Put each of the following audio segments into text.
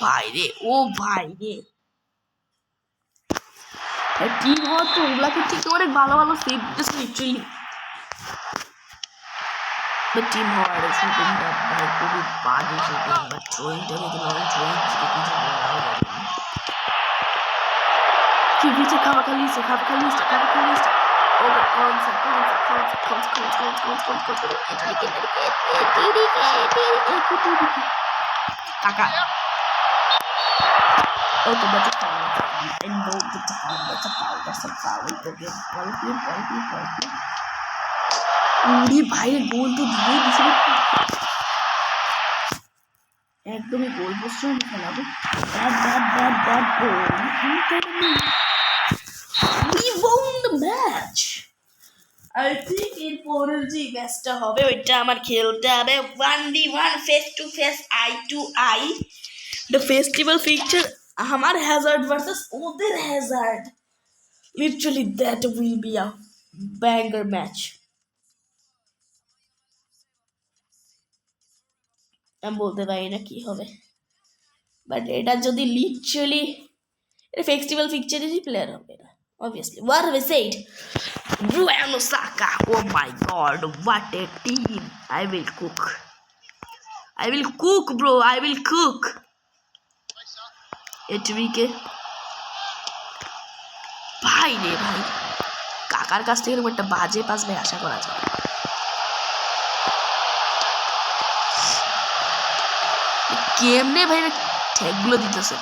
ভাই রে, ও ভাই রে, টিম হওয়ার তো ওগুলাকে ঠিক অনেক ভালো ভালো সেভ দিতেছে লিটারেলি। টিম হওয়ার শুটিংটা ভাই খুবই বাজে শুটিং, বাট থ্রোয়িংটা কিন্তু নয়, থ্রোয়িং থেকে কিছু বলাও যাবে না। কি কিছু খাবাকালিস্টা ওকে কাকা ওকে that's a foul. And no, that's a foul. Okay, ball play. উড়ি ভাই গোল তো দিয়ে দিছিল, একদমই গোল পোস্টে খেলাবো। Bad goal, we won the match. I think এরপরের যে ম্যাচটা হবে ওইটা আমার খেলতে হবে 1v1 face to face eye to eye, the festival feature আমার হ্যাজার্ড ভার্সেস ওদের Hazard, literally that will be a banger match. আমি বলতে পারি না কি হবে, বাট এটা যদি লিটারালি এটা ফেস্টিভ্যাল পিকচারেরই প্লেয়ার হবে এটা obviously. What have I said? Bukayo Saka, oh my god, what a team. I will cook bro, I will cook. এটুইকে ভাই রে ভাই, কাকার কাছ থেকে একটা বাজে পাস ভাই আশা করা যায়। কেমনে ভাই ঠেকগুলো দিতেছে,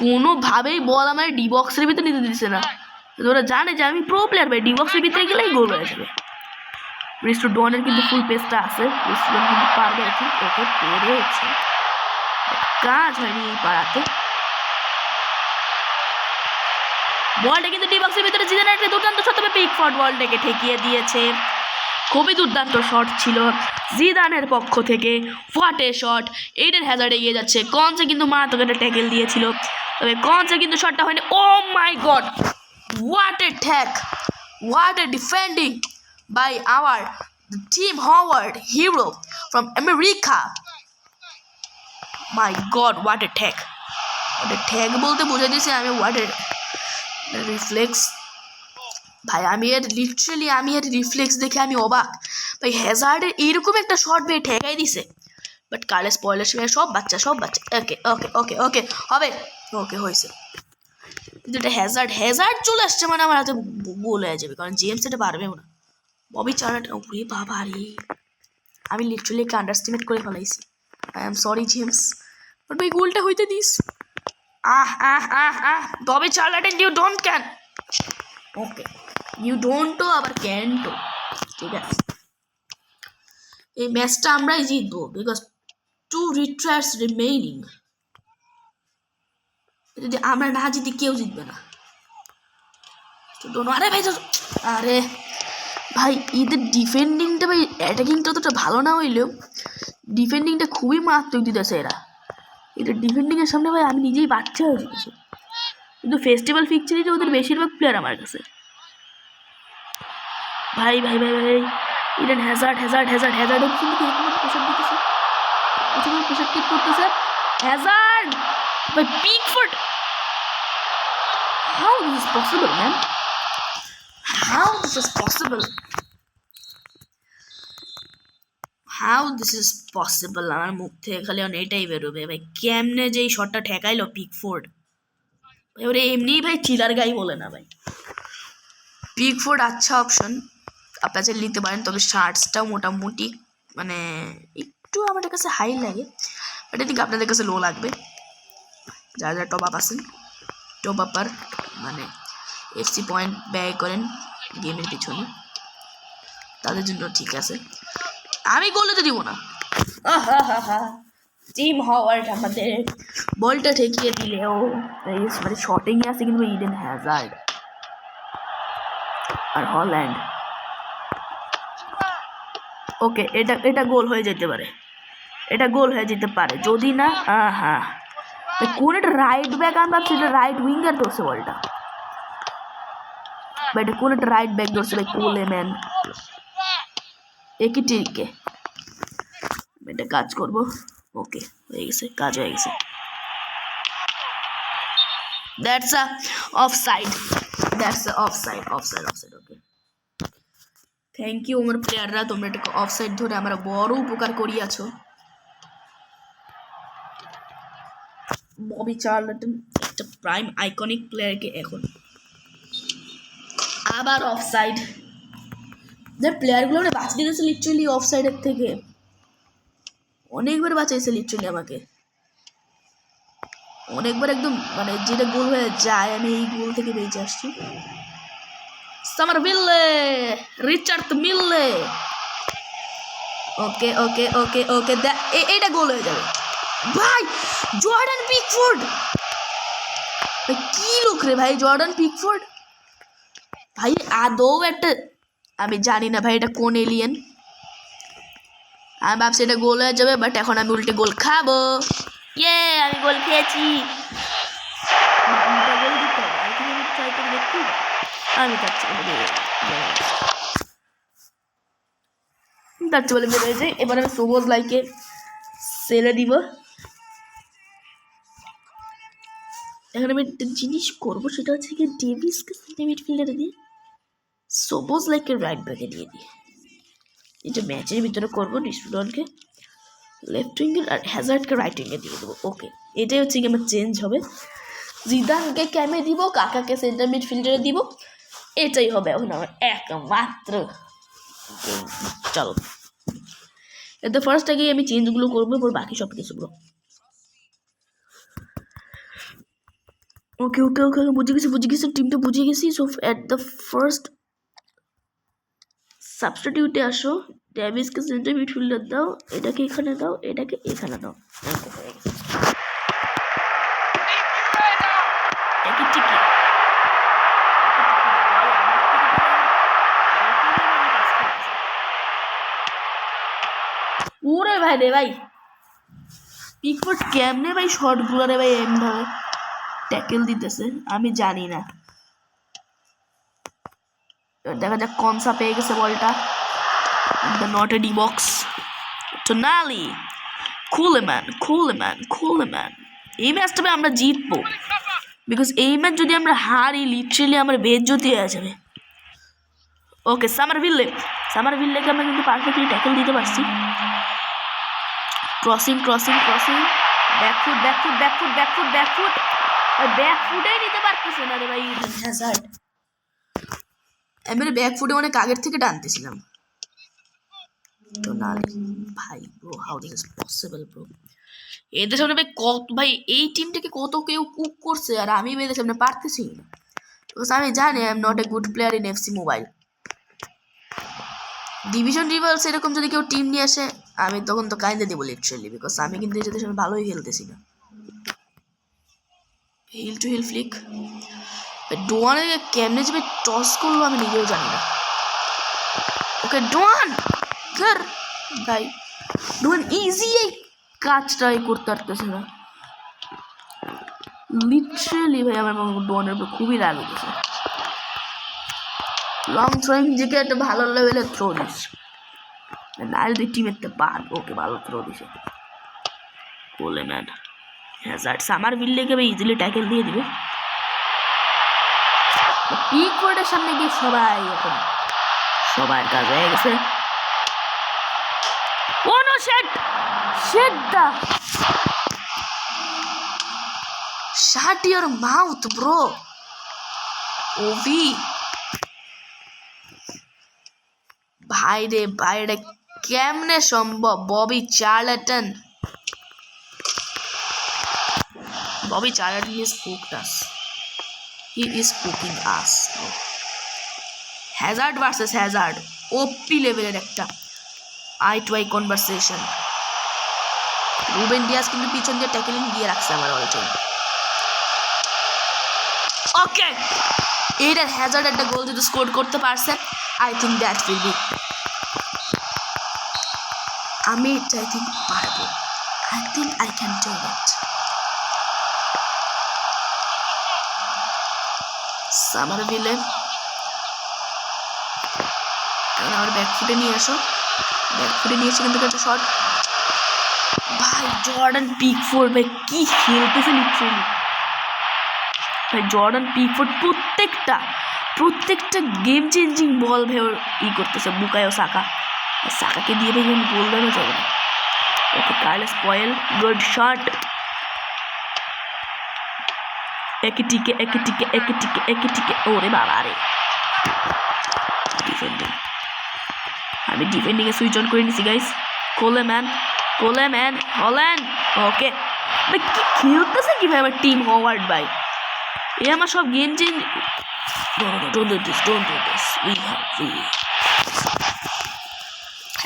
কোনোভাবেই বল আমার ডি বক্সের ভিতরে নিতে দিচ্ছে না। ওরা জানে যে আমি প্রো প্লেয়ার ভাই, ডি বক্সের ভিতরে গেলেই গোল হয়ে যাবে। রিস্টো ডনের কিন্তু ফুল পেসটা আছে, রিস্টো ডন কিন্তু পারবে, ঠিক ওকে পেরেছে, কাজ হয়নি এই পাড়াতে। বলটা কিন্তু ডি বক্সের ভিতরে জিদান একটা দুর্দান্ত শট, তবে পিকফোর্ড বলটাকে ঠেকিয়ে দিয়েছে। খুবই দুর্দান্ত শট ছিল জিদানের পক্ষ থেকে, what a shot. Eden Hazard এগিয়ে যাচ্ছে, কনসে কিন্তু মারাত্মক একটা ট্যাকেল দিয়েছিল, তবে কনসে কিন্তু শটটা হয়নি। Oh my god, what a attack, what a defending by our team Howard hero from America. My god, what a attack, বলতে বুঝে দিয়েছি আমি, হোয়াট এ রিফ্লেক্স ভাই। আমি এর রিফ্লেক্স দেখে আমি অবাক ভাই, হ্যাজার্ডের এইরকম একটা শট ভাই ঠেকাই দিছে। বাট কালে স্পয়লার সময় সব বাচ্চা ওকে হবে, ওকে হয়েছে। কিন্তু এটা হ্যাজার্ড চলে আসছে মানে আমার হাতে গোল হয়ে যাবে, কারণ জেমস এটা পারবেও না। ববি চার্নার, ওরে বাবা রে, আমি লিটারালি একটা আন্ডারস্টিমেট করে ফেলাইছি। I am sorry James, but ভাই গোলটা হইতে দিস। Bobby Charlton, you don't can, okay you ডোন্টও আবার ক্যান্টো, ঠিক আছে। এই ম্যাচটা আমরাই জিতবো, বিকজ 2 রিট্রায়ার্স রিমেইনিং। যদি আমরা না জিতি কেউ জিতবে না। আরে ভাই এদের ডিফেন্ডিংটা ভাই, অ্যাটাকিংটা অতটা ভালো না হইলেও ডিফেন্ডিংটা খুবই মারাত্মক দিতেছে এরা। এদের ডিফেন্ডিংয়ের সামনে ভাই আমি নিজেই বাচ্চা হয়ে যেতেছি। কিন্তু ফেস্টিভ্যাল ফিকচারে ওদের বেশিরভাগ প্লেয়ার আমার কাছে ভাই। ইডেন হ্যাজার্ড কিন্তু প্রেশার দিতেছে, প্রেশার কিক করতেছে হ্যাজার্ড ভাই। Pickford, how this is possible man, how this is possible. আমার মুখ থেকে খালি এটাই বেরোবে ভাই, কেমনে যে এই শটটা ঠেকাইলো পিকফোর্ড ভাই। ওরে এমনিই ভাই চিলার গাই বলে না ভাই, পিকফোর্ড আচ্ছা অপশন, আপনারা চাইলে নিতে পারেন, তবে শার্টসটাও মোটামুটি মানে একটু আমাদের কাছে হাই লাগে, বাট আই থিঙ্ক আপনাদের কাছে লো লাগবে। যারা টপ আপ আছেন, টপ আপার মানে এফসি পয়েন্ট ব্যয় করেন গেমের পিছনে, তাদের জন্য ঠিক আছে। আমি গোল তো দিব না, টিম হওয়ার্ড আমাদের বলটা ঠেকিয়ে দিলেও মানে শটিংয়ে আছে কিন্তু ইডেন হ্যাজার্ড আর হল্যান্ড। ওকে এটা গোল হয়ে যেতে পারে, যদি না কোন একটা রাইট ব্যাক, আমি ভাবছি এটা রাইট উইঙ্গার ধরছে বলটা ভাই, এটা কোন একটা রাইট ব্যাক ধরছে ভাই, কোলেম্যান একই টিকে এটা কাজ করবো। ওকে হয়ে গেছে, কাজ হয়ে গেছে। That's a offside, that's a offside, offside, offside. Okay, thank you আমার প্লেয়াররা, তোমরা এটাকে অফসাইড ধরে আমার বড় উপকার করিয়াছো। ববি চার্লটন একটা প্রাইম আইকনিক প্লেয়ারকে এখন আবার অফসাইড। যে প্লেয়ারগুলো বাঁচিয়ে দিয়েছে লিটারালি অফসাইডের থেকে, অনেকবার বাঁচাইছে লিটারালি আমাকে, অনেকবার একদম মানে যেটা গোল হয়ে যায় আমি এই গোল থেকে বেঁচে আসছি। সামারভিলে, রিচার্ড মিলে। ওকে ওকে ওকে ওকে, এইটা গোল হয়ে যাবে ভাই। জর্ডান পিকফোর্ড, কি লোক রে ভাই, জর্ডান পিকফোর্ড ভাই আদৌ একটা, আমি জানি না ভাই এটা কোন এলিয়েন। আমি ভাবছি এটা গোল হয়ে যাবে, বাট এখন আমি উল্টে গোল খাবো। ইয়ে, আমি গোল খেয়েছি। আমি তার বলে বেরোয় যাই। এবার আমি সবুজ লাইকে সেলে দিব। এখন আমি একটা জিনিস করবো, সেটা হচ্ছে কি ডেভিসকে মিডফিল্ডারে দিয়ে সবুজ লাইকে রাইট ব্যাকে দিয়ে দিই। এটা ম্যাচের ভিতরে করবো। ডিস্ট্রিবিউটরকে লেফট উইঙ্গের আর হ্যাজার্ডকে রাইট উইঙ্গে দিয়ে দেবো। ওকে, এটাই হচ্ছে কি আমার চেঞ্জ হবে। জিদানকে ক্যামে দিব, কাকাকে সেন্টার মিডফিল্ডারে দিব, এটাই হবে এখন আমার একমাত্র। চলো, এতে ফার্স্ট আগেই আমি চেঞ্জগুলো করবো, এবার বাকি সব কিছুগুলো। ওকে ওকে ওকে, বুঝে গেছি টিমটা বুঝে গেছি। সো অ্যাট দ্য ফার্স্ট সাবস্টিটিউটে আসো, ডেভিসকে সেন্টার মিডফিল্ডার দাও, এটাকে এখানে দাও, এটাকে এখানে দাও। ওরে ভাই রে ভাই, পিকফোর্ড কেমনে ভাই শর্টগুলো রে ভাই এমভাবে ট্যাকেল দিতেছে আমি জানি না। দেখা যাক কনসা পেয়ে গেছে বলটা। The not a D box Tonali, Coleman. এই ম্যাচটা আমরা জিতবো, বিকজ এই ম্যাচ যদি আমরা হারি লিটারালি আমার বেজ্জতি হয়ে যাবে। ওকে, সামারভিল্লেকে আমরা কিন্তু পারফেক্টলি ট্যাকেল দিতে পারছি। ক্রসিং, ব্যাকফুটেই নিতে পারতেছে না রে ভাই হ্যাজার্ড। আমি ব্যাকফুটে অনেক আগের থেকে টানতেছিলাম। ভাই bro, how this is possible bro? এদের সামনে ভাই ভাই এই টিমটাকে কত কেউ কুক করছে, আর আমি এদের সামনে পারতেছি না। আমি জানি I am not a good player in FC mobile. Division rivals এরকম যদি কেউ টিম নিয়ে আসে, আমি তখন তো কাইন্দে দেবো লিটারালি, বিকজ আমি কিন্তু এদের সামনে ভালোই খেলতেছি না। হিল টু হিল ফ্লিক, ডোয়ানের কেমনে যে টস করলো আমি নিজেও জানি না। ওকে ডোয়ান কর ভাই, ডোয়ান ইজি এই কাজটাই করতে পারতেছে না লিটারালি ভাই। আমার ডোয়ানের উপর খুবই রাগ হয়েছে। লং থ্রোয়িং দিকে একটা ভালো লেভেলের থ্রো দিস, নাইল দুই টিমের তো বাদ। ওকে, ভালো থ্রো দিছে কোলেম্যান। হ্যাজার্ড সামারভিল্লেকে ভাই ইজিলি ট্যাকেল দিয়ে দিবে। পিকফোর্ডের সামনে গিয়ে সবাই এখন সবার কাজ হয়ে গেছে। Oh no, shut the shut your mouth bro. Ovi ভাই রে ভাই, রে কেমনে সম্ভব? Bobby Charlton is spooked us. He is spooking us. Hazard versus Hazard, OP লেভেলের একটা eye to eye conversation. Ruben Dias কিন্তু পিছন দিয়ে ট্যাকেলিং দিয়ে রাখছে আমার অল টাইম। ওকে, এইটার হ্যাজার্ড একটা গোল যদি স্কোর করতে পারছে, I think that will be, আমি এটা আই থিঙ্ক পারবো। I think I can do it. সামারভিলে আমার ব্যাকফুটে নিয়ে আসো, ব্যাকফুটে নিয়ে এসে কিন্তু একটা শট ভাই জর্ডান পিকফোর্ড ভাই কি খেলতেছে লিটারালি ভাই। জর্ডান পিকফোর্ড প্রত্যেকটা গেম চেঞ্জিং বল ভাই ওর করতেছে। বুকায়ো সাকাকে দিয়ে ভাই গোল দেওয়া যাবে না। ওকে কার্লোস পয়েল, গুড শট। একে টিকে ওরে বাবা রে। ডিফেন্ডিং, আমি ডিফেন্ডিং এ সুইচ অন করে নিছি গাইস। কোলেম্যান হল্যান্ড। ওকে ভাই কি খেলতেছে কি ভাই আমার টিম হওয়ার্ড ভাই। এ আমার সব game change. Don't do this. We have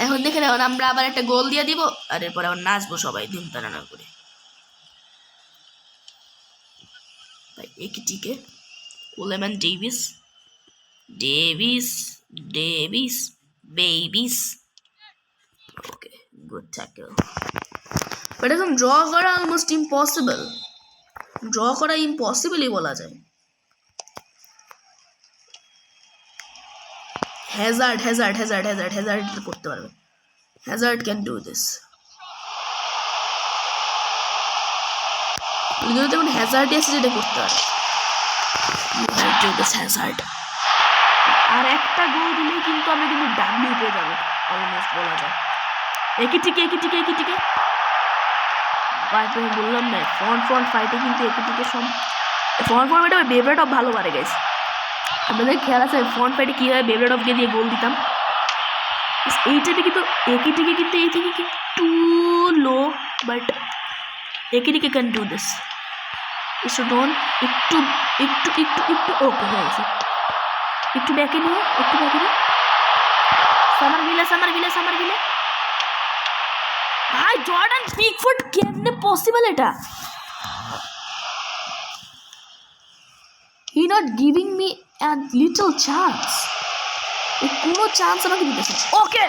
এখন দেখে এখন আমরা আবার একটা গোল দিয়ে দিব আর এরপর আবার নাচবো সবাই ধুম তাড়ানা করে ভাই। Ekitike Coleman, Davies babies. Okay good tackle. But এখন ড্র করা অলমোস্ট ইম্পসিবল। ড্র করা ইম্পসিবলই বলা যায়। হ্যাজার্ড করতে পারবে। Hazard can do this. এখন হ্যাজার্ড আছে যেটা করতে পারে। হ্যাজার্ড আর একটা গোল দিলেই কিন্তু আমরা কিন্তু ডাব্লিউ পেয়ে যাবো অলমোস্ট বলা যায়। একিটিকে বললাম না ফ্রন্ট ফাইটে কিন্তু একিটিকে ফ্রন্ট এটা বেবরেট অফ ভালো পারে গাইস। আমাদের খেয়াল আছে ফ্রন্ট ফাইটে কীভাবে বেবরেট অফকে দিয়ে গোল দিতাম। এই টাইপে কিন্তু একিটিকে কিন্তু এই থেকে একটু লো, বাট একিটিকে ক্যান ডু দিস। একটু ওকে হয়ে গেছে। একটু ব্যাকে নিয়ে সামার ভিলে ভাই। জর্ডান পিকফোর্ড কেমনে পসিবল এটা? He not giving me a little chance. কোনো চান্স আমাকে দিতেছে। Okay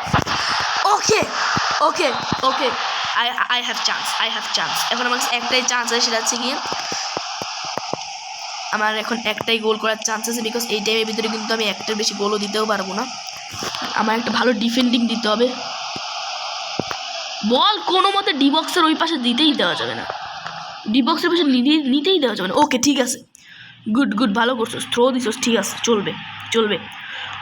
I have chance. এখন আমার কাছে একটাই চান্স আছে, সেটা হচ্ছে গিয়ে আমার এখন একটাই গোল করার চান্স আছে। বিকজ এই টাইমের ভিতরে কিন্তু আমি একটার বেশি গোলও দিতেও পারবো না। আমার একটা ভালো ডিফেন্ডিং দিতে হবে। বল কোনো মতে ডি বক্সের ওই পাশে দিতেই দেওয়া যাবে না। ডি বক্সের পাশে নিতেই দেওয়া যাবে না। ওকে ঠিক আছে, গুড ভালো করছোস, থ্রো দিছোস, ঠিক আছে চলবে।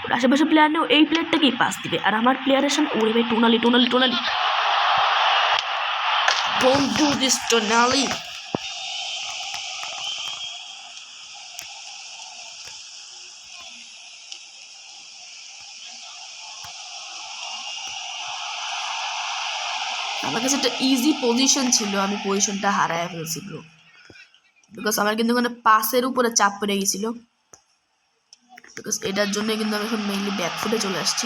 ওর আশেপাশে প্লেয়ার নেই, এই প্লেয়ারটাকেই পাস দিবে। আর আমার প্লেয়ারের সামনে ওরে ভাই Tonali. Don't do this Tonali. আমার কাছে একটা ইজি পজিশন ছিল, আমি পজিশনটা হারায় ফেলছি ব্রো। বিকজ আমার কিন্তু ওখানে পাসের উপরে চাপ পড়ে গেছিল। বিকজ এটার জন্য কিন্তু আমি এখন মেইনলি ব্যাকফুটে চলে আসছি।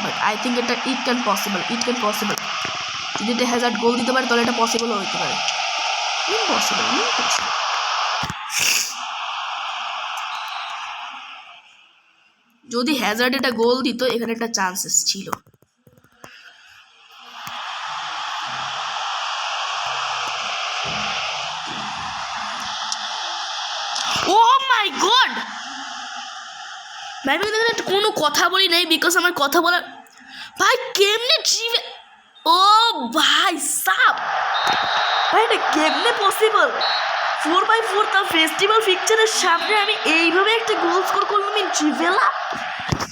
But I think it can possible. যদি এটা হ্যাজার্ড গোল দিতে পারে তাহলে এটা পসিবলও হইতে পারে। ইম্পসিবল। যদি হ্যাজার্ড এটা গোল দিত এখানে একটা চান্সেস ছিল। ও মাই গড ভাই, কোনো কথা বলি নাই বিকজ আমার কথা বলার ভাই কেমনে জিবে। ও ভাই সাপ ভাই, এটা কেমনে পসিবল? 4x4 তা ফেস্টিভ্যাল ফিকচারের সামনে আমি এইভাবে একটা গোল স্কোর করলাম।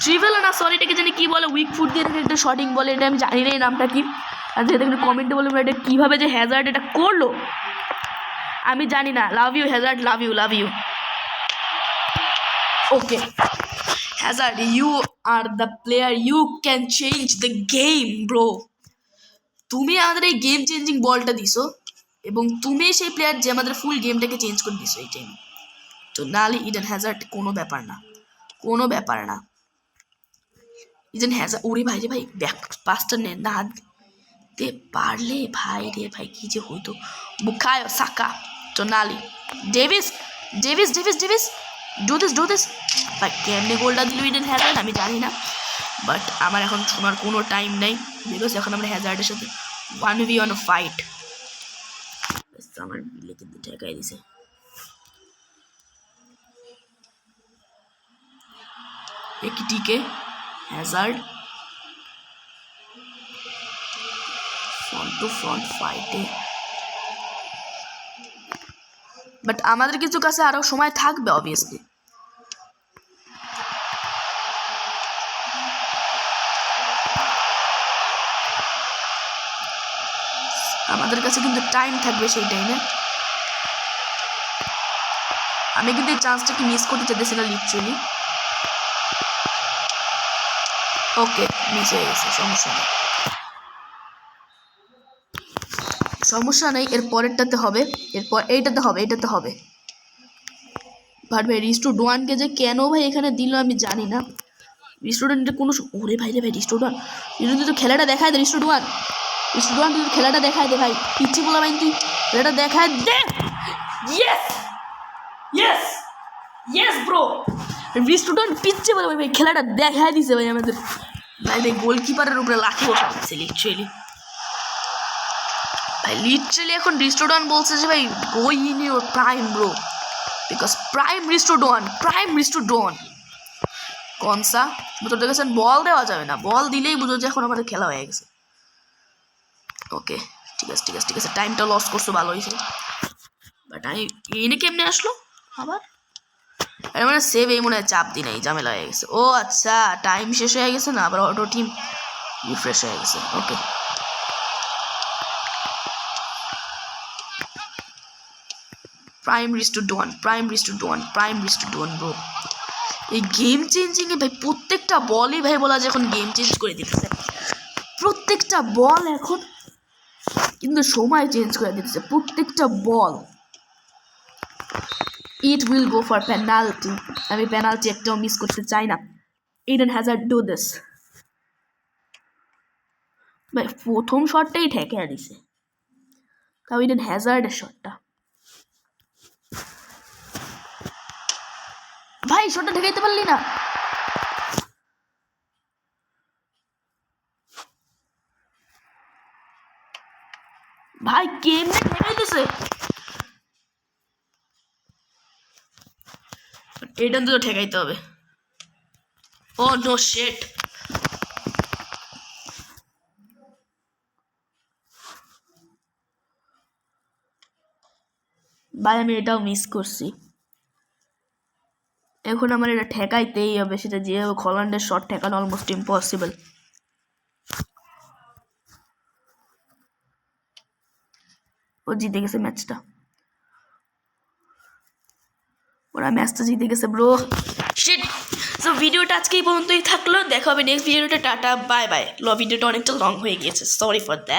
ট্রিভেলা না, সরি এটাকে জানি কি বলে, উইক ফুট দিয়ে একটা শটিং বলে, এটা আমি জানি না এই নামটা কি। আর যেটা কিন্তু কমেন্টে বললাম এটা কীভাবে যে হ্যাজার্ড এটা করলো আমি জানি না। Love you Hazard, love you. Okay Hazard, you are the player, you can change the game bro. তুমি আমাদের এই গেম চেঞ্জিং বলটা দিছো এবং তুমি সেই প্লেয়ার যে আমাদের ফুল গেমটাকে চেঞ্জ করে দিছো এই টাইমে। তো নালি ইডেন হ্যাজার্ড কোনো ব্যাপার না। ইডেন হ্যাজার্ড ওরে ভাই রে ভাই, ব্যাক পাসটা না দিতে পারলে ভাই রে ভাই কি যে হইতো। Bukayo Saka, Tonali, Davies do this ভাই। কেমনে গোলটা দিল ইডেন হ্যাজার্ড আমি জানি না, বাট আমার এখন শোনার কোনো টাইম নেই বিকজ এখন আমরা হ্যাজার্ডের সাথে 1v1 ফাইট। আমার বিলে কিন্তু ঠেকাই দিছে। একিটিকে হ্যাজার্ড টু ফ্রন্ট ফাইটে, বাট আমাদের কিছু কাছে আরো সময় থাকবে অবভিয়াসলি। আমাদের কাছে কিন্তু টাইম থাকবে সেই টাইমে। আমি কিন্তু এই চান্সটাকে মিস করতে চাইতেছি না লিটারালি। ওকে, মিস হয়ে গেছে, সমস্যা নেই, এর পরেরটাতে হবে, এরপর এইটাতে হবে। বাট ভাই রিস্টোডোয়ানকে যে কেন ভাই এখানে দিল আমি জানি না। রিস্টোডোয়ানের কোনো ওরে ভাই রে ভাই, রিস্টোডোয়ান তো খেলাটা দেখায় দে। রিস্টোডোয়ান তুই খেলাটা দেখায় দে ভাই, পিচ্ছি বলা ভাই, তুই খেলাটা দেখায় দে। ইয়েস ব্রো, রিস্টোডোয়ান পিচ্ছি বলা ভাই, খেলাটা দেখায় দিছে ভাই আমাদের। ভাই গোলকিপারের উপরে লাঠি বসা দিচ্ছে লিটারালি। ভাই লিটারালি এখন রিস্টোডোয়ান বলছে যে ভাই go in your prime bro, because prime রিস্টোডোয়ান কনসা বুঝতে দেখেছেন, বল দেওয়া যাবে না, বল দিলেই বুঝো যে এখন আমাদের খেলা হয়ে গেছে। ওকে ঠিক আছে, টাইমটা লস করছো, ভালো হয়েছে। বাট আমি এনে কেমনে আসলো আবার, মানে সেভ এই মনে হয় চাপ দি নাই, ঝামেলা হয়ে গেছে। ও আচ্ছা, টাইম শেষ হয়ে গেছে না, আবার অটো টিম রিফ্রেশ হয়ে গেছে। ওকে, প্রাইম রিস্টোডোয়ান ব্রো। এই গেম চেঞ্জিং এ ভাই প্রত্যেকটা বলই ভাই বলা যায় এখন গেম চেঞ্জ করে দিতেছে, প্রত্যেকটা বল এখন কিন্তু সময় চেঞ্জ করে দিতেছে, প্রত্যেকটা ball. It will go for penalty, আমি পেনাল্টি একটাও মিস করতে চাই না। ইডেন হ্যাজার্ড ডু দিস ভাই, প্রথম শটটাই ঠেকে দিছে, তাও ইডেন হ্যাজার্ডের শটটা ভাই, শটটা ঠেকাইতে পারলি না ভাই, কেমনে ঠেকাইতেছে। এটা তো ঠেকাইতে হবে। ও নো শিট, ভাই আমি এটাও মিস করছি। এখন আমার এটা ঠেকাইতেই হবে, সেটা যেভাবে হল্যান্ডের শট ঠেকানো অলমোস্ট ইম্পসিবল। ও জিতে গেছে ম্যাচটা, ওরা ম্যাচটা জিতে গেছে ব্রো। শিট। সো ভিডিওটা আজকে এই পর্যন্তই থাকলো, দেখা হবে নেক্সট ভিডিওটা। Tata bye bye. ভিডিওটা অনেকটা লং হয়ে গিয়েছে, সরি ফর দ্যাট।